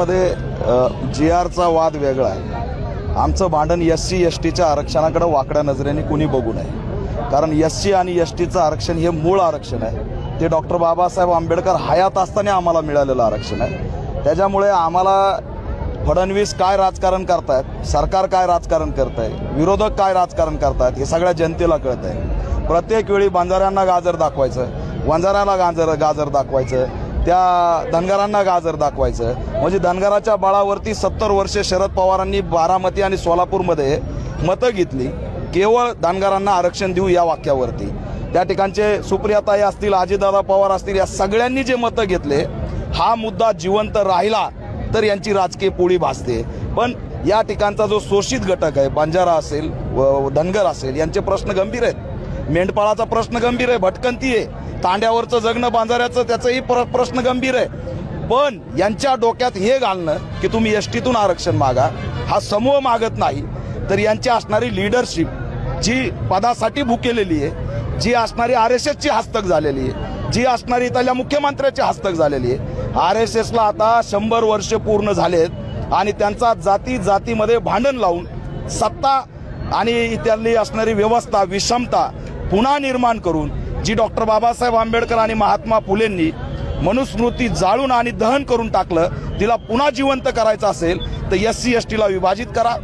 मध्ये GRचा वाद वेगळा आहे। आमचं भांडण SC STच्या आरक्षणाकडे वाकड्या नजरेने कुणी बघू नये, कारण SC आणि STचं आरक्षण हे मूळ आरक्षण आहे। ते डॉक्टर बाबासाहेब आंबेडकर हयात असताना आम्हाला मिळालेलं आरक्षण आहे। त्याच्यामुळे आम्हाला फडणवीस काय राजकारण करतायत, सरकार काय राजकारण करतंय, विरोधक काय राजकारण करतायत हे सगळ्या जनतेला कळतंय। प्रत्येक वेळी बंजाऱ्यांना गाजर दाखवायचं, वंजाऱ्याला गाजर दाखवायचं, त्या धनगरांना गाजर दाखवायचं, म्हणजे धनगराच्या बळावरती 70 वर्षे शरद पवारांनी बारामती आणि सोलापूरमध्ये मतं घेतली, केवळ धनगरांना आरक्षण देऊ या वाक्यावरती। त्या ठिकाणचे सुप्रियाताई असतील, अजितदादा पवार असतील, या सगळ्यांनी जे मतं घेतले, हा मुद्दा जिवंत राहिला तर यांची राजकीय पोळी भासते। पण या ठिकाणचा जो शोषित घटक आहे, बंजारा असेल व धनगर असेल, यांचे प्रश्न गंभीर आहेत। मेंढपाळाचा प्रश्न गंभीर आहे, भटकंती आहे, तांड्यावरचं जगणं बांजाऱ्याचं त्याचंही प्रश्न गंभीर आहे। पण यांच्या डोक्यात हे घालणं की तुम्ही STतून आरक्षण मागा, हा समूह मागत नाही, तर यांची असणारी लीडरशिप जी पदासाठी भुकेलेली आहे, जी असणारी RSSची हस्तक झालेली आहे, जी असणारी इथल्या मुख्यमंत्र्याची हस्तक झालेली आहे। RSSला आता 100 वर्ष पूर्ण झालेत आणि त्यांचा जातीमध्ये भांडण लावून सत्ता आणि इथली असणारी व्यवस्था, विषमता पुन्हा निर्माण करून, जी डॉक्टर बाबासाहेब आंबेडकर आणि महात्मा फुलेंनी मनुस्मृती जाळून आणि दहन करून टाकलं, तिला पुन्हा जिवंत करायचं असेल तर SC STला विभाजित करा,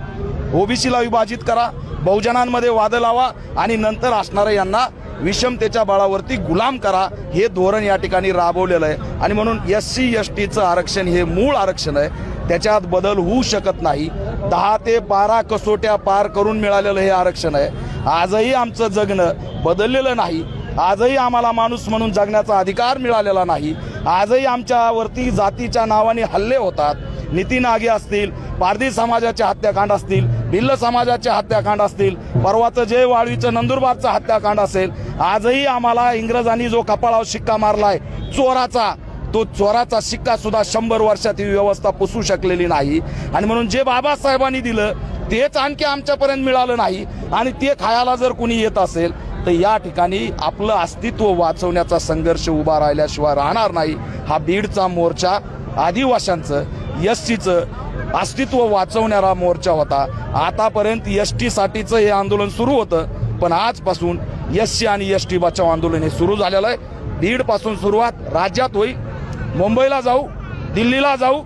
OBCला विभाजित करा, बहुजनांमध्ये वाद लावा आणि नंतर असणाऱ्या यांना विषमतेच्या बळावरती गुलाम करा, हे धोरण या ठिकाणी राबवलेलं आहे। आणि म्हणून SC STचं आरक्षण हे मूळ आरक्षण आहे, त्याच्यात बदल होऊ शकत नाही। 10 ते 12 कसोट्या पार करून मिळालेलं हे आरक्षण आहे। आजही आमचं जगणं बदललेलं नाही, आजही आम्हाला माणूस म्हणून जगण्याचा अधिकार मिळालेला नाही, आजही आमच्यावरती जातीच्या नावाने हल्ले होतात। नितीन आगे असतील, पारधी समाजाचे हत्याकांड असतील, भिल्ल समाजाचे हत्याकांड असतील, परवाचं जय वाळवीचं नंदुरबारचा हत्याकांड असेल, आजही आम्हाला इंग्रजांनी जो कपाळावर शिक्का मारलाय चोराचा, तो चोराचा शिक्का सुद्धा 100 वर्षात ही व्यवस्था पुसू शकलेली नाही। आणि म्हणून जे बाबासाहेबांनी दिलं तेच आणखी आमच्यापर्यंत मिळालं नाही, आणि ते खायला जर कुणी येत असेल तर या ठिकाणी आपलं अस्तित्व वाचवण्याचा संघर्ष उभा राहिल्याशिवाय राहणार नाही। हा बीडचा मोर्चा आदिवाशांचं, SCचं अस्तित्व वाचवणारा मोर्चा होता। आतापर्यंत ST साठीचं हे आंदोलन सुरू होतं, पण आजपासून SC आणि ST बचाव आंदोलन हे सुरू झालेलं आहे। बीडपासून सुरुवात राज्यात होईल, मुंबईला जाऊ, दिल्लीला जाऊ,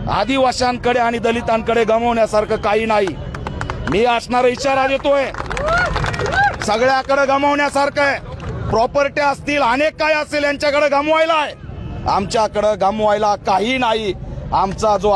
आदिवाशांकडे आणि दलितांकडे गमावण्यासारखं काही नाही। मी असणारा इशारा देतोय, सगळ्याकडे गमावण्यासारखं आहे। प्रॉपर्टी असतील, अनेक काय असेल, यांच्याकडे गमवायला आहे, आमच्याकडे गमवायला काही नाही। आमचा जो